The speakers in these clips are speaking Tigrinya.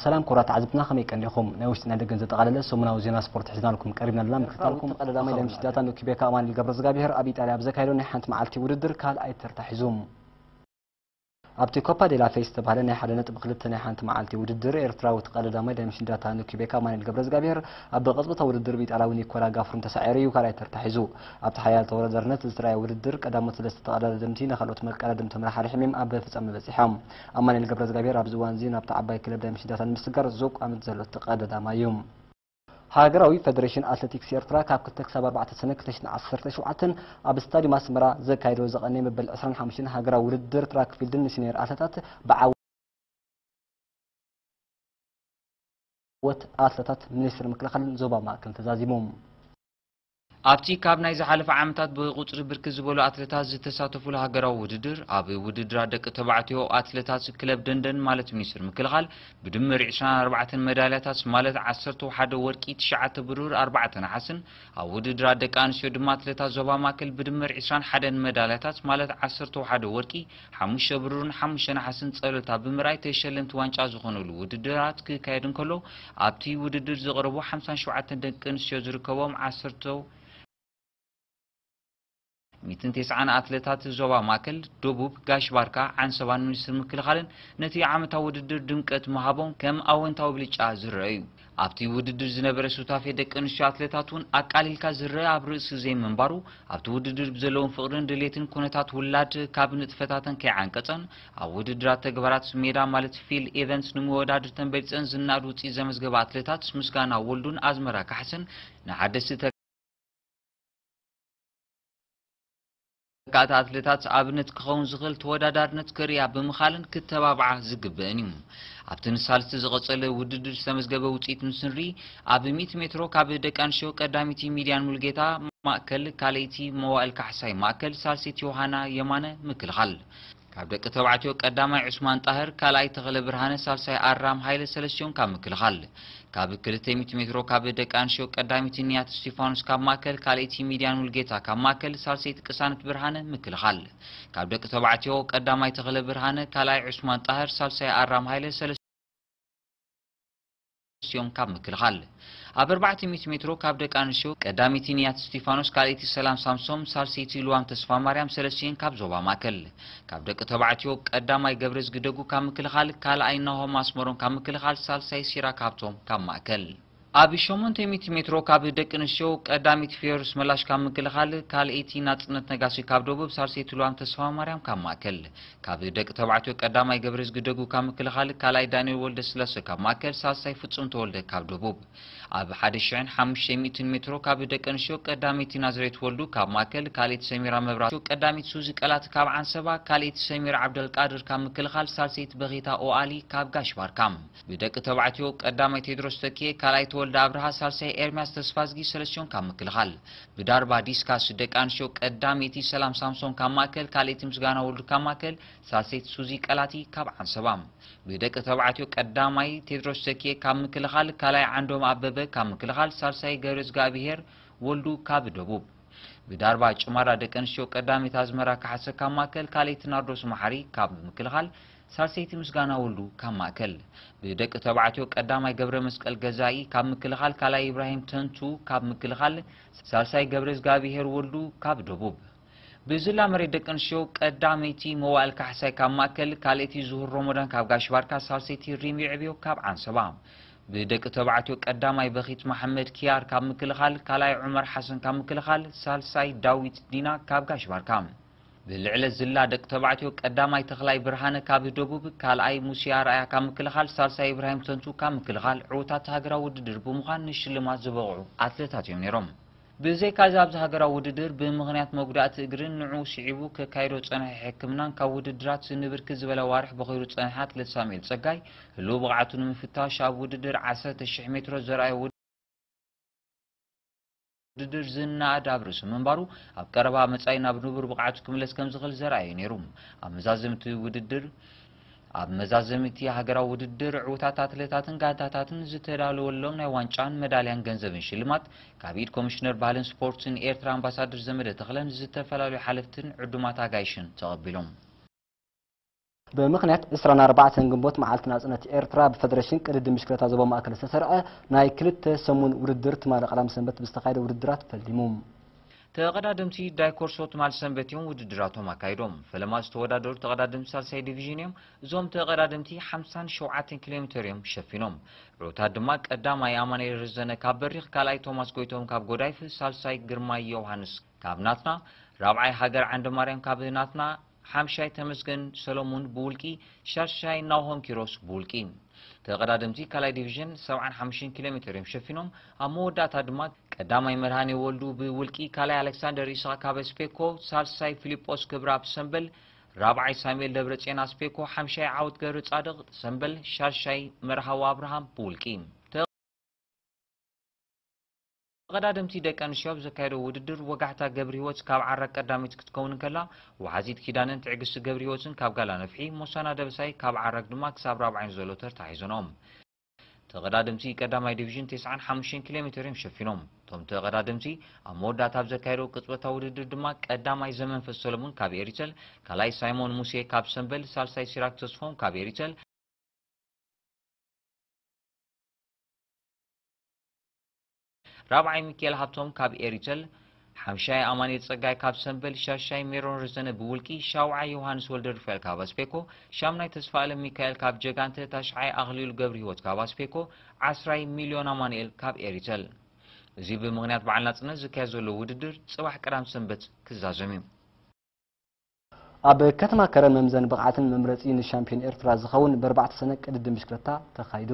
سلام كرات عزبنا خمي كان لكم نوشت نادق نزت على سمنا وزينا سبورت حزنا لكم قريبنا لنا مختاركم قدر ما يلمش داتا نو كيبيكا امان اللي قبل زغابير ابي طالع بزكايلون حنت معلتي وددر كال اي ترتحزوم ابتي كوبا دي لا فيست بهالنا حدا نطب خلتنا حنت معلتي وددر ايرترا وتقلد ما يلمش داتا نو كيبيكا امان اللي قبل زغابير اب قصبته وددر بيت على وني كولا غافرن تسعيري وكال اي ترتحزو ابت حيال توردرنت زراي وددر قدامت لست تقلد دمتي نخلوت مقلدم تمرح حميم اب فصم بصحام امان اللي قبل زغابير اب زوان زين اب تعباي كلب دمش داتا مستقر زوق امت زلو تقلد ما يوم هاجراوي فدريشن اتلتيكس ኤርትራ ካብ 2 ሰነ 2017 ኣብ ስታዲየም ኣስመራ ዘካይዶ ዘቐነ መበል 25 ሃገራዊ ውድድር ትራክ ፊልድን ሲኒየር ኣትሌታት ብዓወት ኣትሌታት ሚኒስትር ምክልኻልን ዞባ ማእከል ተዛዚሞም ኣብቲ ካብ ናይ ዝሓለፈ ዓመታት ብቁጽሪ ብርክት ዝበሉ ኣትሌታት ዝተሳተፉሉ ሃገራዊ ውድድር ኣብ ውድድር ደቂ ተባዕትዮ ኣትሌታት ክለብ ደንደን ማለት ሚኒስትር ምክልኻል ብድምር 24 ሜዳልያታት ማለት 11 ወርቂ 9 ብሩር 4 ነሓስን ኣብ ውድድር ደቂ ኣንስትዮ ድማ ኣትሌታት ዞባ ማእከል ብድምር 21 ሜዳልያታት ማለት 11 ወርቂ 5 ብሩርን 5 ነሓስን ጸሎታ ብምራይ ተሸለምቲ ዋንጫ ዝኾኑሉ ውድድራት ክካየድ እንከሎ ኣብቲ ውድድር ዝቕርቡ 57 ደቂ ኣንስትዮ ዝርከቦም 10 190 ኣትሌታት ዞባ ማእከል ደቡብ ጋሽ ባርካ ዓንሰባን ሚኒስትር ምክልኻልን ነቲ ዓመታዊ ውድድር ድምቀት መሃቦም ከም ኣወንታዊ ብልጫ ዝረኣዩ ኣብቲ ውድድር ዝነበረ ሱታፌ ደቂ ኣንስትዮ ኣትሌታትን ኣቃሊልካ ዝረአ ኣብ ርእሲ ዘይምንባሩ ኣብቲ ውድድር ብዘለዎም ፍቕርን ድሌትን ኩነታት ውላድ ካብ ንጥፈታተን ከይዓንቀፀን ኣብ ውድድራት ተግባራት ሜዳ ማለት ፊልድ ኢቨንትስ ንምወዳድር ተንበልፀን ዝናድ ውፅኢት ዘመዝገበ ኣትሌታት ምስጋና ወልዱን ኣዝመራ ካሕሰን ንሓደስቲ كات أتلتات أبنت كخون زغل تودادار نتكريا بمخالن كتبابع زقبانيم أبتن سالت زغصل وددر سمزقبه وطيت نسنري أب 100 مترو كابدك أنشو قدامتي ميديان ملقيتا مأكل كاليتي موائل كحساي مأكل سالسيت يوهانا يمانة مكلخل كابدك تبعتيو قدامي عثمان طاهر كالاي تغلب برهانه سالساي أرام هايل سلسيون كام مكلخل كاب 200 مترو كابدك أنشو قدامتي نيات ستيفانوس كاب مأكل كاليتي ميديان ملقيتا كاب مأكل سالسيت قسانت برهانه مكلخل كابدك تبعتيو قدامي تغلب برهانه كالاي عثمان طاهر سالساي أرام هايل سلسيون كاب مكلخل ኣብ 400 ሜትሮ ካብ ደቂ ኣንስትዮ ቀዳሚት ኒያት ስቲፋኖስ ካልእቲ ሰላም ሳምሶም ሳልሲቲ ሉዋም ተስፋ ማርያም ሰለስቲን ካብ ዞባ ማእከል ካብ ደቂ ተባዕትዮ ቀዳማይ ገብረ ዝግደጉ ካብ ምክልኻል ካልኣይ ናሆም ኣስመሮም ካብ ምክልኻል ሳልሳይ ሲራክ ሃብቶም ካብ ማእከል ኣብ 800 ሜትሮ ካብ ደቂ ኣንስትዮ ቀዳሚት ፊዮርስ መላሽ ካብ ምክልኻል ካልእቲ ናጽነት ነጋሲ ካብ ደቡብ ሳልሲቲ ሉዋም ተስፋ ማርያም ካብ ማእከል ካብ ደቂ ተባዕትዮ ቀዳማይ ገብረ ዝግደጉ ካብ ምክልኻል ካልኣይ ዳንኤል ወልደ ስላሴ ካብ ማእከል ሳልሳይ ፍጹም ተወልደ ካብ ደቡብ ኣብ 1500 ሜትሮ ካብ ደቂ ኣንስትዮ ቀዳሚት ናዝሬት ወልዱ ካብ ማእከል ካልእቲ ሰሚራ መብራቱ ቀዳሚት ሱዚ ቀላት ካብ ዓንሰባ ካልእቲ ሰሚራ ዓብደልቃድር ካብ ምክልኻል ሳልሲት በኺታ ኦአሊ ካብ ጋሽ ባርካም ብደቂ ተባዕትዮ ቀዳማይ ቴድሮስ ተኪየ ካልኣይ ተወልደ አብርሃ ሳልሳይ ኤርሚያስ ተስፋዝጊ ሰለስቲዮን ካብ ምክልኻል ብዳርባ ዲስካስ ደቂ ኣንስትዮ ቀዳሚቲ ሰላም ሳምሶን ካብ ማእከል ካልእቲ ምስጋና ወልዱ ካብ ማእከል ሳልሰይቲ ሱዚ ቀላቲ ካብ ዓንሰባ ብደቂ ተባዕትዮ ቀዳማይ ቴድሮስ ተኪየ ካብ ምክልኻል ካልኣይ ዓንዶም ኣበበ ካብ ምክልኻል ሳልሳይ ገብረ እግዚአብሔር ወልዱ ካብ ደቡብ ብዳርባ ጭማራ ደቂ ኣንስትዮ ቀዳሚት ኣዝመራ ካሕሰ ካብ ማእከል ካልእቲ ናርዶስ መሓሪ ካብ ምክልኻል ሳልሰይቲ ምስጋና ወልዱ ካብ ማእከል ብደቂ ተባዕትዮ ቀዳማይ ገብረ መስቀል ገዛኢ ካብ ምክልኻል ካልኣይ ኢብራሂም ተንቱ ካብ ምክልኻል ሳልሳይ ገብረ እግዚአብሔር ወልዱ ካብ ደቡብ ብዝላ መሬት ደቂ ኣንስትዮ ቀዳመይቲ መዋእል ካሕሳይ ካብ ማእከል ካልእቲ ዙሁር ሮሞዳን ካብ ጋሽ ባርካ ሳልሰይቲ ሪሚ ዕብዮ ካብ ዓንሰባ ብደቂ ተባዕትዮ ቀዳማይ በኺት መሐመድ ኪያር ካብ ምክልኻል ካልኣይ ዑመር ሓሰን ካብ ምክልኻል ሳልሳይ ዳዊት ዲና ካብ ጋሽ ባርካ ብልዕለ ዝላ ደቂ ተባዕትዮ ቀዳማይ ተኽላይ ብርሃነ ካብ ደቡብ ካልኣይ ሙሲያ ራእያ ካብ ምክልኻል ሳልሳይ ኢብራሂም ተንቱ ካብ ምክልኻል ዕዉታት ሃገራዊ ውድድር ብምዃን ንሽልማት ዝበቕዑ ኣትሌታት እዮም ነይሮም ብዘይ ካዚ ኣብዚ ሃገራዊ ውድድር ብምኽንያት መጉዳእቲ እግርን ንዑ ስዒቡ ከካይዶ ፀንሐ ሕክምናን ካብ ውድድራት ንብርክት ዝበለ ዋርሕ በኺሩ ፀንሐ ኣትሌት ሳሙኤል ፀጋይ ህልው ብቕዓቱ ንምፍታሽ ኣብ ውድድር 10,000 ሜትሮ ዘርኣየ ውድድር ዝናኣድ ኣብ ርእሱ ምንባሩ ኣብ ቀረባ መጻኢ ናብ ንቡር ብቕዓቱ ክምለስ ከም ዝኽእል ዘርኣየ ነይሩ ኣብ መዛዘምቲ ውድድር ኣብ መዛዘምቲ ሃገራዊ ውድድር ዕዉታት ኣትሌታትን ጋንታታትን ዝተዳለወሎም ናይ ዋንጫን ሜዳልያን ገንዘብን ሽልማት ካብ ኢድ ኮሚሽነር ባህልን ስፖርትን ኤርትራ ኣምባሳደር ዘመደ ተኽለን ዝተፈላለዩ ሓለፍትን ዕዱማት ኣጋይሽን ተቐቢሎም بمخنيات 24 جنبوت معالت ناصنت إيرترا بفدريشن قدم مشكلة زبون مأكل سسرعة ناي كلت سمون وردر تمال قلم سنبت بستقايد وردرات فالديموم ተቀዳድምቲ ዳይኮርሶት ማል ሰንበትዮም ውድድራቶም አካይዶም ፈለማ ዝተወዳደሩ ተቀዳድምቲ ሳልሳይ ዲቪዥን እዮም እዞም ተቀዳድምቲ 57 ኪሎ ሜትር እዮም ሸፊኖም ሮታት ድማ ቀዳማይ አማኑኤል ርዘነ ካብ በሪኽ ካልኣይ ቶማስ ጎይቶም ካብ ጎዳይፍ ሳልሳይ ግርማይ ዮሐንስ ካብ ናትና ራብዓይ ሃገር ዓንደ ማርያም ካብ ናትና ሓምሻይ ተመስገን ሰሎሞን ብውልቂ ሻሻይ ናሆም ኪሮስ ብውልቂ ተቀዳድምቲ ካልኣይ ዲቪዥን 75 ኪሎ ሜትር እዮም ሸፊኖም ኣብ መወዳእታ ድማ ቀዳማይ መርሃኔ ወልዱ ብውልቂ ካልኣይ አሌክሳንደር ኢሳቅ ካብ ስፔኮ ሳልሳይ ፊሊጶስ ክብራብ ሰንበል ራብዓይ ሳሙኤል ደብረጽዮን ስፔኮ ሓምሻይ ዓወት ገብረ ጻድቅ ሰንበል ሻሻይ መርሃዊ አብርሃም ብውልቂ ተቀዳድምቲ ደቂ ኣንስትዮ ኣብ ዘካየደው ውድድር ወጋሕታ ገብረ ህይወት ካብ ዓረቅ ቀዳሚት ክትከውን ከላ ወሓዚት ኪዳንን ትዕግስቲ ገብረ ህይወትን ካብ ጋላ ነፍሒ ሞሳና ደብሳይ ካብ ዓረቅ ድማ ክሳብ ራብዓይን ዘሎ ተርታ ሒዞም ተቀዳድምቲ ቀዳማይ ዲቪዥን 95 ኪሎ ሜትር እዮም ሸፊኖም ቶም ተቀዳድምቲ ኣብ መወዳእታ ኣብ ዘካየደው ቅጽበታዊ ውድድር ድማ ቀዳማይ ዘመንፈስ ሰሎሞን ካብ ኤሪተል ካልኣይ ሳይሞን ሙሴ ካብ ሰንበል ሳልሳይ ሲራክ ተስፎም ካብ ኤሪተል ራብዓይ ሚካኤል ሃብቶም ካብ ኤሪተል ሓምሻይ አማኑኤል ጸጋይ ካብ ሰንበል ሻሻይ ሜሮን ርዘነ ብውልቂ ሻውዓይ ዮሐንስ ወልደ ሩፋኤል ካብ አስፔኮ ሻምናይ ተስፋለም ሚካኤል ካብ ጀጋንተ ታሽዓይ አኽሊሉ ገብረ ህይወት ካብ አስፔኮ 10 ሚሊዮን አማኑኤል ካብ ኤሪተል እዚ ብምክንያት በዓል ናጽነት ዝካየድ ዘሎ ውድድር ጽባሕ ቀዳም ሰንበት ክዛዘም እዩ ኣብ ከተማ ከረን መምዘን ብቕዓትን መምረፂ ንሻምፒዮን ኤርትራ ዝኸውን ብ4 ሰነ ቅድድም ብሽክለታ ተኻይዱ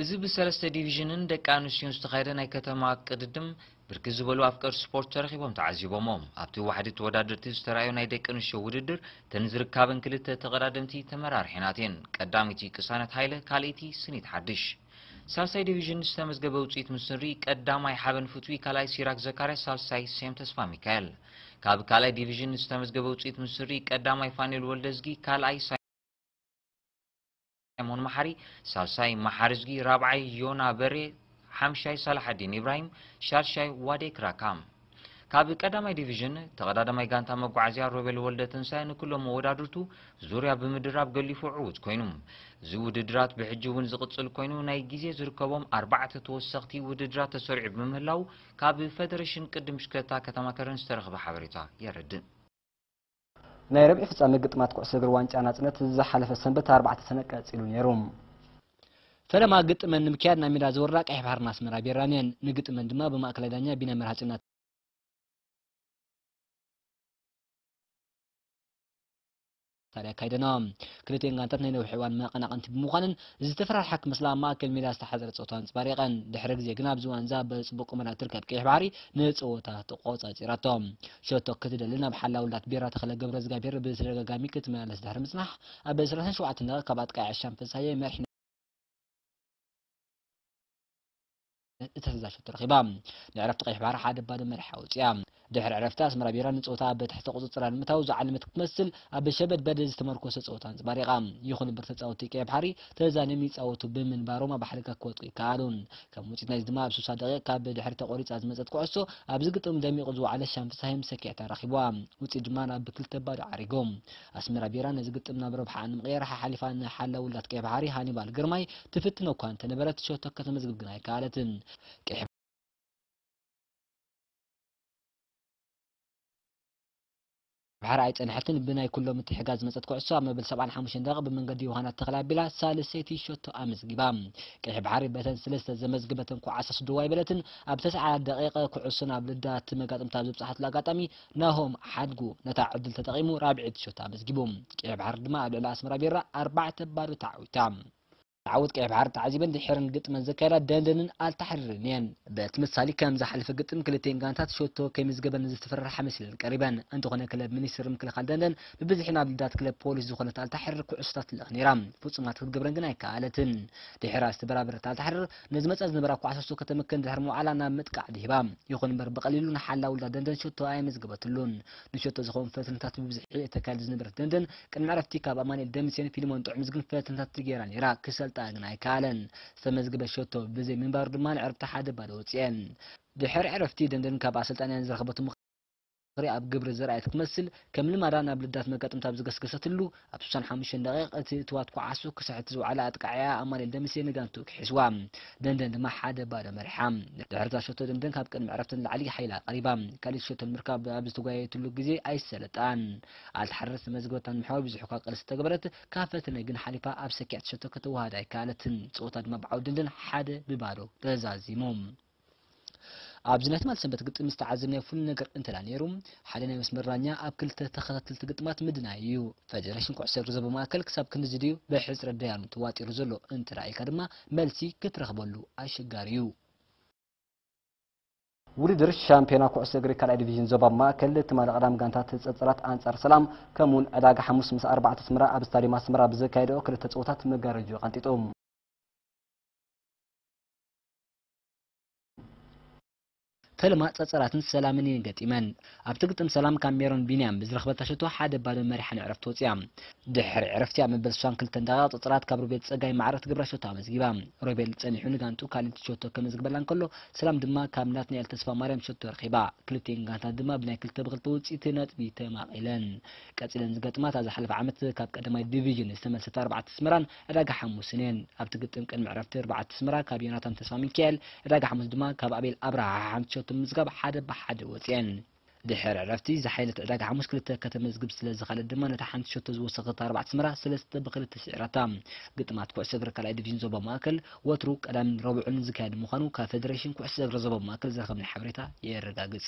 እዚ ብሰለስተ ዲቪዥንን ደቂ ኣንስትዮን ዝተኻየደ ናይ ከተማ ቅድድም ብርክት ዝበሉ ኣፍቀርቲ ስፖርት ተረኺቦም ተዓዚቦሞም ኣብቲ ዋሕዲ ተወዳደርቲ ዝተረኣዩ ናይ ደቂ ኣንስትዮ ውድድር ተን ዝርከበን ክልተ ተቀዳድምቲ ተመራርሒናት እየን ቀዳሚቲ ቅሳነት ሃይለ ካልእቲ ስኒት ሓድሽ ሳልሳይ ዲቪዥን ዝተመዝገበ ውፅኢት ምስ ንርኢ ቀዳማይ ሓበን ፍትዊ ካልኣይ ሲራክ ዘካርያስ ሳልሳይ ሴም ተስፋ ሚካኤል ካብ ካልኣይ ዲቪዥን ዝተመዝገበ ውፅኢት ምስ ንርኢ ቀዳማይ ፋኔል ወልደዝጊ ካልኣይ ሳይሞን ማሓሪ ሳልሳይ ማሓርዝጊ ራብዓይ ዮና በሬ ሓምሻይ ሳላሐዲን ኢብራሂም ሻርሻይ ዋዴ ክራካም ካብ ቀዳማይ ዲቪዥን ተቀዳዳማይ ጋንታ መጓዓዝያ ሮቤል ወልደ ትንሳኤ ንኩሎም መወዳድርቱ ዙርያ ብምድራብ ገሊፉ ዕውት ኮይኑ እዚ ውድድራት ብሕጂ እውን ዝቅጽል ኮይኑ ናይ ግዜ ዝርከቦም 4 ተወሰኽቲ ውድድራት ተሰሪዑ ብምህላው ካብ ፌደሬሽን ቅድም ሽክለታ ከተማ ከረን ዝተረኸበ ሓበሬታ የረድእ ናይ ረብዒ ፍጻመ ግጥማት ኩዕሶ እግሪ ዋንጫ ናጽነት ዝሓለፈ ሰንበት 4 ሰነ ቀጺሉ ነይሮም ፈለማ ግጥመን ንምክያድ ናይ ሜዳ ዝወራ ቀይሕ ባህርና ኣስመራ ቢራንያን ንግጥመን ድማ ብማእከላይ ዳኛ ቢና መርሃጽና ታሪያ ካይደና ክልቴን ጋንታት ናይ ነዊሕ እዋን መቀናቀንቲ ብምዃንን ዝተፈራርሓ ክመስላ ማእከል ሜዳ ዝተሓዘረ ጸወታ አንጽባሪቀን ድሕሪ ግዜ ግና ኣብዚ ዋንዛ በጽቡቅ ቁመና ትርከብ ቀይሕ ባህሪ ንጸወታ ተቆጻጺራቶም ሸቶ ክትደሊ ናብ ሓላውላት ቢራ ተኸለ ገብረ ዝጋቢር ብተደጋጋሚ ክትመላለስ ድሕሪ ምጽናሕ ኣብ 37 ደቂቃ ካብ ኣጥቃይ ዓሻም ፈሳየ መርሒ እተዛሸት ረኺባ ንዕረፍቲ ቀይሕ ባህሪ ሓደ ባዶ መርሒ ኣውፅያ ድሕሪ ዕረፍቲ ኣስመራ ቢራ ንጸወታ ብትሕቲ ቁፅፅር ንምታው ዝዓለመት ክትመስል ኣብ ሸበድ በደ ዝተመርኮሰ ጸወታ አንጽባሪቃ ይኹን እምበር ተጻወቲ ቀይሕ ባህሪ ተዛንዮም ይጻወቱ ብምንባሮም ኣብ ሓደጋ ክወጡ ይከኣሉን ከም ውፅኢት ናይዚ ድማ ኣብ 60 ደቂቃ ካብ ድሕሪ ተቆሪፃ ዝመፀት ኩዕሶ ኣብዚ ግጥም ደሚቑ ዝወዓለ ሻምፍሳይም ሰኪዕታ ረኺቧ ውፅኢት ድማ ናብ ክልተ ባዶ ዓሪጎም ኣስመራ ቢራ ነዚ ግጥም ናብ ረብሓ ንምቕያር ሓሊፋ ንሓላውላት ቀይሕ ባህሪ ሃኒባል ግርማይ ትፍትኖ እኳ እንተነበረት ሸቶ ከተመዝግብ ግን ኣይከኣለትን ቀይሕ ባህር ኣይጸንሐትን ብናይ ኩሎም ምትሕጋዝ መጸት ኩዕሶ ኣብ መበል 75 ደቂቃ ብመንገዲ ዮሃናት ተኸላቢላ ሳልሰይቲ ሸቶ ኣመዝጊባ ቀይሕ ባህሪ በተን ሰለስተ ዘመዝግበተን ኩዓሳ ስድዋይ በለትን ኣብ 9 ደቂቃ ኩዕሶ ናብ ልዳ ትመጋጥምታ ዝብጻሓት ኣጋጣሚ ናሆም ሓድጉ ነታ ዕድል ተጠቂሙ ራብዒት ሸቶ ኣመዝጊቡ ቀይሕ ባህሪ ድማ ኣብ ልዕሊ ኣስመራ ቢራ 4 ባዶ ተዓዊታ تعود كيف عرض عزيبا دحرن قطم زكالا دندن التحررين بتمثالي كم زحلف قطم كلتين كانت شوتو كيمز قبل نزتفرر حمسل قريبا انتو خنا كلاب منيستر مكل خالدندن ببزحنا بدات كلاب بوليس زخنت التحرر كعستات الاخنيرام فصمات قبرن غنا كالتن دحرا استبرابر التحرر نزمت از نبرا كعسسو كتمكن دحرمو على متقع دهبام يخون بر بقليلون حلا ولا دندن شوتو اي مزغبتلون نشوتو زخون فتنتات ببزحي تكال زنبر دندن كن عرفتي كاب امان الدمسين فيلمون طعم مزغن فتنتات تجيران يرا كسل تاغناي كالن سمزغب شوتو بزي منبر دمان عرفت حدا بالوصين دحر عرفتي دندن كاب سلطان زرخبتو ኣብ ግብሪ ዘርአት ክትመስል ከም ልማዳ ናብ ልዳት መጋጥምታ ዝገስገሰትሉ ኣብ 65 ደቂቕ እቲ እትዋት ኳዓሱ ክስሕት ዝውዓለ ኣጥቃዕያ ኣማኑኤል ደምሴ ንጋንቱ ክሒስዋ ደንደን ድማ ሓደ ባዶ መሪሓ ድሕሪ ሸቶ ደንደን ካብ ቅድሚ ዕረፍትን ላዕሊ ሓይላ ቀሪባ ካሊእ ሸቶ ምርካብ ኣብ ዝተጓየየትሉ ግዜ ኣይሰለጣን ኣልተሓረስ መዝገበታን ምሕዋር ብዙሕ እኳ ቃልሲ ተገበረት ካብ ፈተነ ግን ሓሊፋ ኣብ ሰኪዕት ሸቶ ከተዋሃድ ኣይከኣለትን ፀወታ ድማ ብዓው ደንደን ሓደ ብባዶ ተዛዚሞም ኣብዚ ናይ ትማል ሰንበት ግጥም ዝተዓዘብናዮ ፍሉይ ነገር እንተዳ ነይሩ ሓደ ናይ መስመር ዳኛ ኣብ ክልተ ተኸታተልቲ ግጥማት ምድናይ እዩ ፌደሬሽን ኩዕሶ እግሪ ዞባ ማእከል ክሳብ ክንዲ ድዩ ብሕፅረ ደያኑ ተዋጢሩ ዘሎ እንትራእይካ ድማ መልሲ ክትረኽበሉ ኣሸጋሪ እዩ ውድድር ሻምፒዮና ኩዕሶ እግሪ ካልኣይ ዲቪዥን ዞባ ማእከል ትማል ቀዳም ጋንታ ተፀፀራት ኣንጻር ሰላም ከምኡውን ዕዳጋ ሓሙስ ምስ 4 ኣስመራ ኣብ ስታድየም ኣስመራ ብዘካየደኦ ክልተ ፀወታት መጋረጁ ቀንጢጦም ተለማ ፀፀራትን ሰላምን ገጢመን ኣብቲ ግጥም ሰላም ካሜሮን ቢንያም ብዝረኽበታ ሸቶ ሓደ ባዶ መሪሓን ዕረፍቲ ወፂያ ድሕሪ ዕረፍቲ ኣብ መበል 62 ደቂቓ ፀፀራት ካብ ሮቤል ፀጋይ ማዕረት ግብረ ሸቶ ኣመዝጊባ ሮቤል ፀኒሑ ንጋንቱ ካሊእ ሸቶ ከመዝግበላ እንከሎ ሰላም ድማ ካብ ናትናኤል ተስፋ ማርያም ሸቶ ረኺባ ክልቲአን ጋንታት ድማ ብናይ 2-2 ውፅኢት ነጥቢ ተማቒለን ቀፂለን ዝገጥማት ኣብ ዝሓለፈ ዓመት ካብ ቀዳማይ ዲቪዥን ዝተመልሰት 4 ኣስመራን ዕዳጋ ሓሙስን እየን ኣብቲ ግጥም ቅድሚ ዕረፍቲ 4 ኣስመራ ካብ ዮናታን ተስፋ ሚካኤል ዕዳጋ ሓሙስ ድማ ካብ ኣቤል ኣብርሃ ሓንቲ ሸቶ ምዝጋብ ሓደ ብሓደ ወፅአን ድሕሪ ዕረፍቲ ዝሓይለት ዕዳጋ ሓሙስ ክልተ ከተመዝግብ ስለ ዝኻለት ድማ ነታ ሓንቲ ሸቶ ዝወሰኸት 4 ኣስመራ 3-2 ስዒራታ ግጥማት ኩዕሶ እግሪ ካልኣይ ዲቪዥን ዞባ ማእከል ወትሩ ቀዳምን ረቡዕን ዝካየድ ምዃኑ ካብ ፌደሬሽን ኩዕሶ እግሪ ዞባ ማእከል ዝረኸብና ሓበሬታ የረጋግፅ